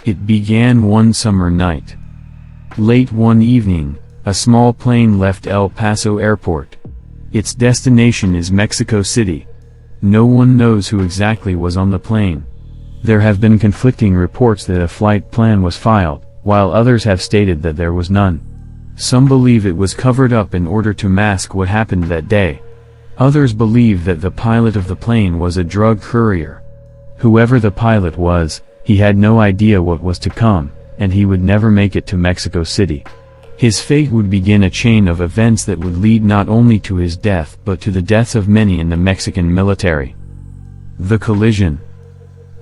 It began one summer night. Late one evening, a small plane left El Paso Airport. Its destination is Mexico City. No one knows who exactly was on the plane. There have been conflicting reports that a flight plan was filed, while others have stated that there was none. Some believe it was covered up in order to mask what happened that day. Others believe that the pilot of the plane was a drug courier. Whoever the pilot was, he had no idea what was to come, and he would never make it to Mexico City. His fate would begin a chain of events that would lead not only to his death but to the deaths of many in the Mexican military. The collision.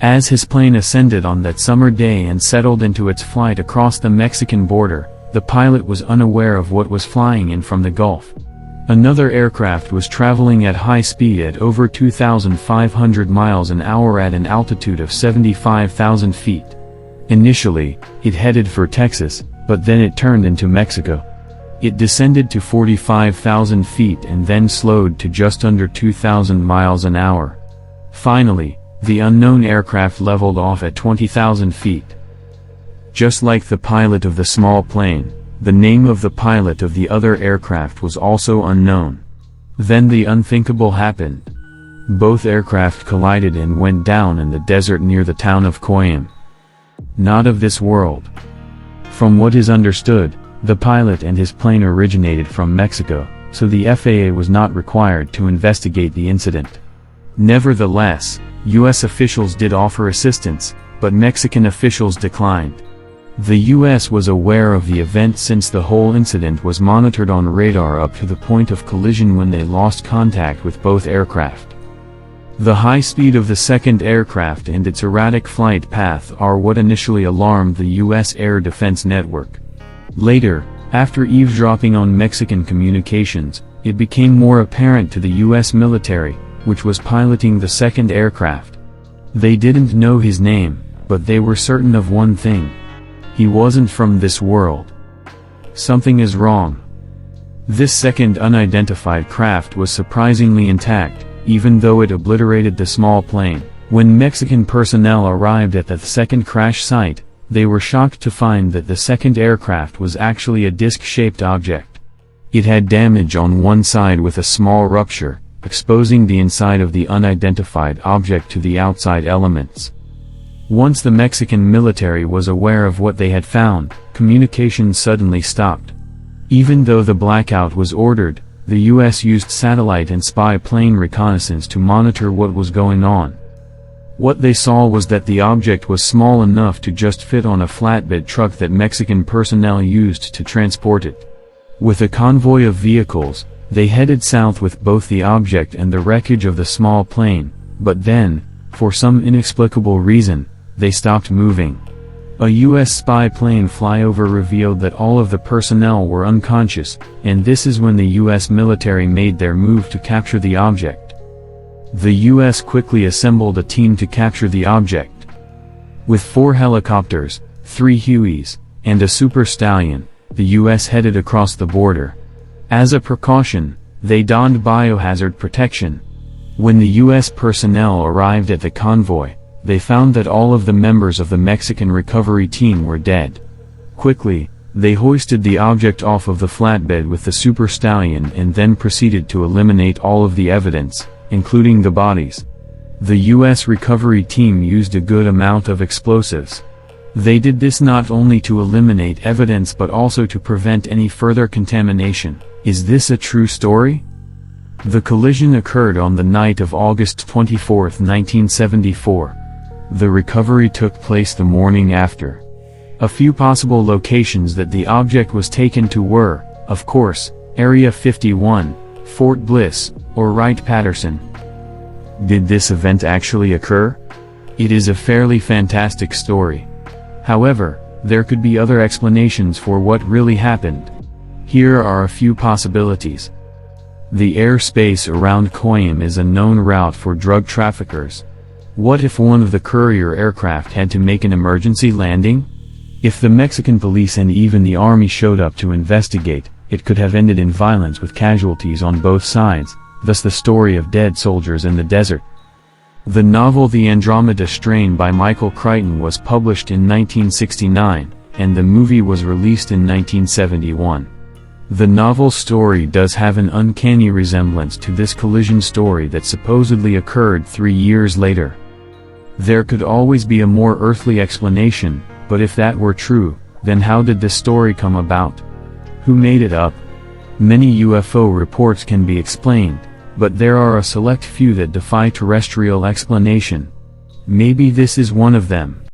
As his plane ascended on that summer day and settled into its flight across the Mexican border, the pilot was unaware of what was flying in from the Gulf. Another aircraft was traveling at high speed at over 2,500 miles an hour at an altitude of 75,000 feet. Initially, it headed for Texas, but then it turned into Mexico. It descended to 45,000 feet and then slowed to just under 2,000 miles an hour. Finally, the unknown aircraft leveled off at 20,000 feet. Just like the pilot of the small plane, the name of the pilot of the other aircraft was also unknown. Then the unthinkable happened. Both aircraft collided and went down in the desert near the town of Coyame. Not of this world. From what is understood, the pilot and his plane originated from Mexico, so the FAA was not required to investigate the incident. Nevertheless, U.S. officials did offer assistance, but Mexican officials declined. The U.S. was aware of the event since the whole incident was monitored on radar up to the point of collision when they lost contact with both aircraft. The high speed of the second aircraft and its erratic flight path are what initially alarmed the U.S. Air Defense Network. Later, after eavesdropping on Mexican communications, it became more apparent to the U.S. military, which was piloting the second aircraft. They didn't know his name, but they were certain of one thing. He wasn't from this world. Something is wrong. This second unidentified craft was surprisingly intact, even though it obliterated the small plane. When Mexican personnel arrived at the second crash site, they were shocked to find that the second aircraft was actually a disc-shaped object. It had damage on one side with a small rupture, exposing the inside of the unidentified object to the outside elements. Once the Mexican military was aware of what they had found, communications suddenly stopped. Even though the blackout was ordered, the U.S. used satellite and spy plane reconnaissance to monitor what was going on. What they saw was that the object was small enough to just fit on a flatbed truck that Mexican personnel used to transport it. With a convoy of vehicles, they headed south with both the object and the wreckage of the small plane, but then, for some inexplicable reason, they stopped moving. A U.S. spy plane flyover revealed that all of the personnel were unconscious, and this is when the U.S. military made their move to capture the object. The U.S. quickly assembled a team to capture the object. With 4 helicopters, 3 Hueys, and a Super Stallion, the U.S. headed across the border. As a precaution, they donned biohazard protection. When the U.S. personnel arrived at the convoy, they found that all of the members of the Mexican recovery team were dead. Quickly, they hoisted the object off of the flatbed with the Super Stallion and then proceeded to eliminate all of the evidence, including the bodies. The U.S. recovery team used a good amount of explosives. They did this not only to eliminate evidence but also to prevent any further contamination. Is this a true story? The collision occurred on the night of August 24, 1974. The recovery took place the morning after. A few possible locations that the object was taken to were, of course, Area 51, Fort Bliss, or Wright-Patterson. Did this event actually occur? It is a fairly fantastic story. However, there could be other explanations for what really happened. Here are a few possibilities. The airspace around Coyame is a known route for drug traffickers. What if one of the courier aircraft had to make an emergency landing? If the Mexican police and even the army showed up to investigate, it could have ended in violence with casualties on both sides, thus the story of dead soldiers in the desert. The novel The Andromeda Strain by Michael Crichton was published in 1969, and the movie was released in 1971. The novel's story does have an uncanny resemblance to this collision story that supposedly occurred 3 years later. There could always be a more earthly explanation, but if that were true, then how did this story come about? Who made it up? Many UFO reports can be explained, but there are a select few that defy terrestrial explanation. Maybe this is one of them.